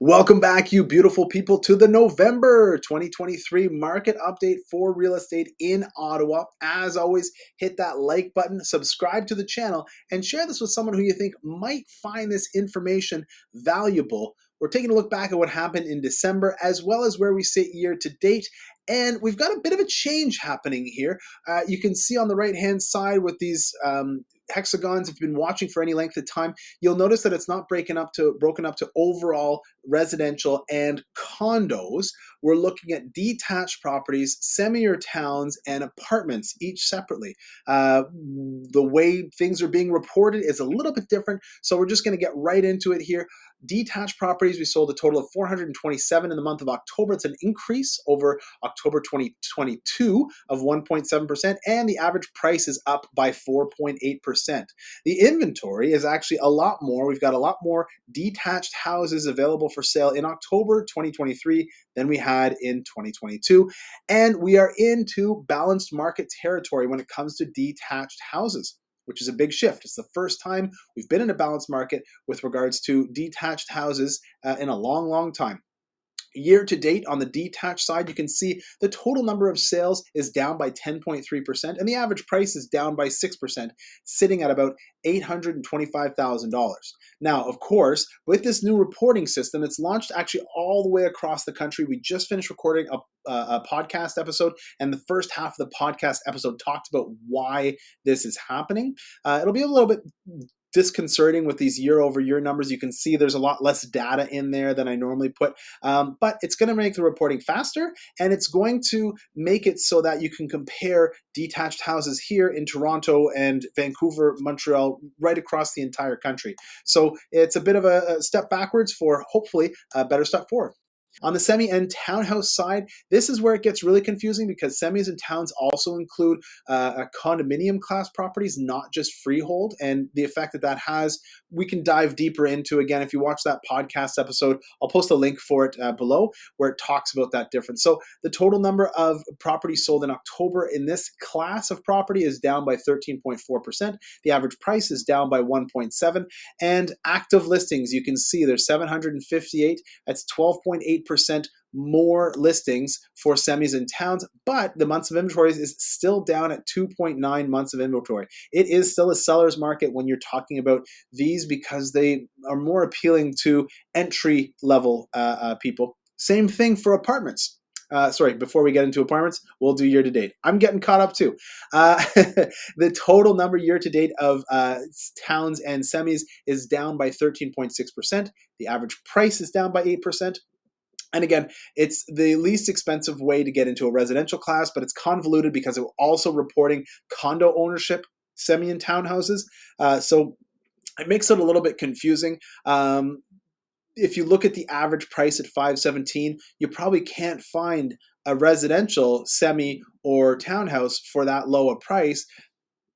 Welcome back, you beautiful people, to the November 2023 market update for real estate in Ottawa. As always, hit that like button, subscribe to the channel, and share this with someone who you think might find this information valuable. We're taking a look back at what happened in December, as well as where we sit year to date. And we've got a bit of a change happening here. You can see on the right-hand side with these hexagons, if you've been watching for any length of time, you'll notice that it's not broken up to overall residential and condos. We're looking at detached properties, semi or towns, and apartments, each separately. The way things are being reported is a little bit different, so we're just going to get right into it here. Detached properties, we sold a total of 427 in the month of October. It's an increase over October 2022 of 1.7%, and the average price is up by 4.8%. The inventory is actually a lot more. We've got a lot more detached houses available for sale in October 2023 than we had in 2022, and we are into balanced market territory when it comes to detached houses, which is a big shift. It's the first time we've been in a balanced market with regards to detached houses in a long, long time. Year to date on the detached side, you can see the total number of sales is down by 10.3%, and the average price is down by 6%, sitting at about $825,000. Now, of course, with this new reporting system, it's launched actually all the way across the country. We just finished recording a podcast episode, and the first half of the podcast episode talked about why this is happening. It'll be a little bit disconcerting with these year over year numbers. You can see there's a lot less data in there than I normally put, but it's going to make the reporting faster, and it's going to make it so that you can compare detached houses here in Toronto and Vancouver, Montreal, right across the entire country. So it's a bit of a step backwards for hopefully a better step forward. On the semi and townhouse side, this is where it gets really confusing because semis and towns also include condominium class properties, not just freehold, and the effect that that has, we can dive deeper into. Again, if you watch that podcast episode, I'll post a link for it below where it talks about that difference. So the total number of properties sold in October in this class of property is down by 13.4%. The average price is down by 1.7%, and active listings, you can see there's 758. That's 12.8% more listings for semis and towns, but the months of inventory is still down at 2.9 months of inventory. It is still a seller's market when you're talking about these because they are more appealing to entry level people. Same thing for apartments. Sorry, before we get into apartments, we'll do year to date. I'm getting caught up too. The total number year to date of towns and semis is down by 13.6%. The average price is down by 8%. And again, it's the least expensive way to get into a residential class, but it's convoluted because it's also reporting condo ownership, semi and townhouses. So it makes it a little bit confusing. If you look at the average price at 517, you probably can't find a residential semi or townhouse for that low a price,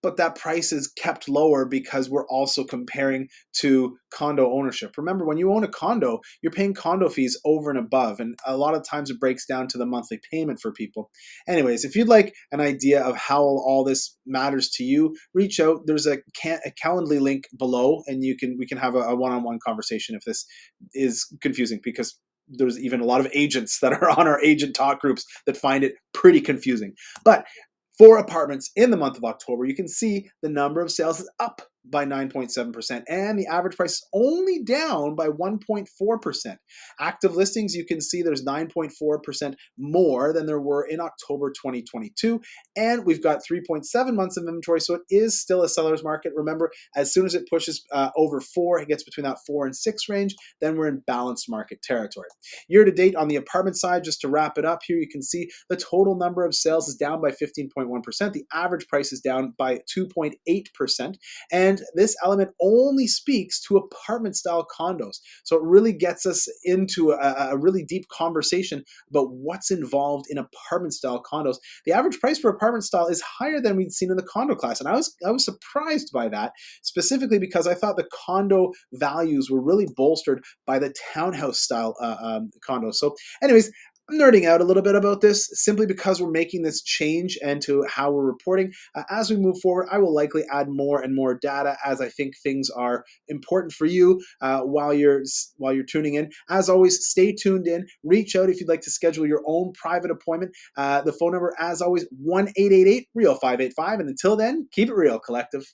but that price is kept lower because we're also comparing to condo ownership. Remember, when you own a condo, you're paying condo fees over and above, and a lot of times it breaks down to the monthly payment for people. Anyways, if you'd like an idea of how all this matters to you, reach out. There's a Calendly link below, and we can have a one-on-one conversation if this is confusing, because there's even a lot of agents that are on our agent talk groups that find it pretty confusing. But for apartments in the month of October, you can see the number of sales is up by 9.7%, and the average price is only down by 1.4%. Active listings, you can see there's 9.4% more than there were in October 2022, and we've got 3.7 months of inventory, so it is still a seller's market. Remember, as soon as it pushes over 4, it gets between that 4 and 6 range, then we're in balanced market territory. Year to date on the apartment side, just to wrap it up here, you can see the total number of sales is down by 15.1%. The average price is down by 2.8%, and this element only speaks to apartment style condos. So it really gets us into a really deep conversation about what's involved in apartment style condos. The average price for apartment style is higher than we'd seen in the condo class, and I was surprised by that, specifically because I thought the condo values were really bolstered by the townhouse style condos. So anyways, I'm nerding out a little bit about this simply because we're making this change and to how we're reporting. As we move forward, I will likely add more and more data as I think things are important for you while you're tuning in. As always, stay tuned in. Reach out if you'd like to schedule your own private appointment. The phone number, as always, 1-888-REAL585. And until then, keep it real, collective.